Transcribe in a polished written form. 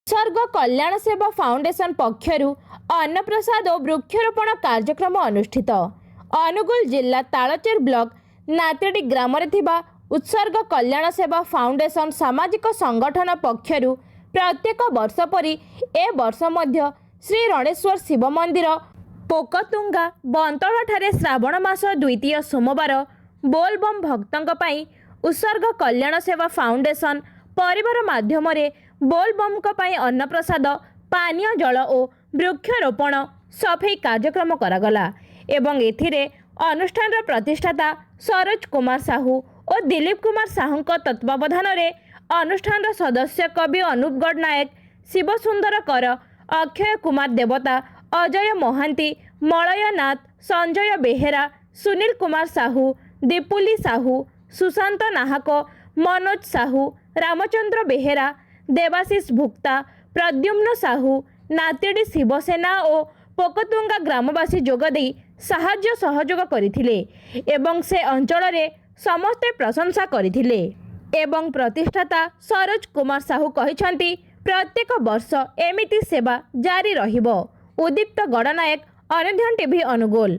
उत्सर्ग कल्याण सेवा फाउंडेशन पक्षर अन्नप्रसाद और वृक्षरोपण कार्यक्रम अनुष्ठित। अनुगुल जिला तालचेर ब्लॉक नातेडी ग्राम उत्सर्ग कल्याण सेवा फाउंडेशन सामाजिक संगठन पक्षर प्रत्येक वर्ष परी ए वर्ष मध्य श्री रणेश्वर शिव मंदिर पोकतुंगा बंतल ठारे श्रावण मास द्वितीय सोमवार बोलबम भक्तों पाई उत्सर्ग कल्याण सेवा फाउंडेशन परिवार माध्यम बोलबम अन्नप्रसाद पानीय जल और वृक्षरोपण सफाई कार्यक्रम करागला एवं एथिरे अनुष्ठान प्रतिष्ठाता सरोज कुमार साहू और दिलीप कुमार साहू तत्वावधान अनुष्ठान सदस्य कवि अनूप गढ़ नायक शिवसुंदर कर अक्षय कुमार देवता अजय महांती मलय नाथ संजय बेहेरा सुनील कुमार साहू दीपुली साहू सुशांत नाहक मनोज साहू रामचंद्र बेहेरा देवाशीष भुक्ता प्रद्युम्न साहू नातेडी शिवसेना और पोकतुंगा ग्रामवासी जोगदे साहाय्य सहयोग करथिले एवं से अंचल रे समस्ते प्रशंसा करथिले एवं प्रतिष्ठाता सरोज कुमार साहू कहिसंती प्रत्येक वर्ष एमिति सेवा जारी रहिबो। उदीप्त गणनायक अनुध्यान टीवी अनुगोल।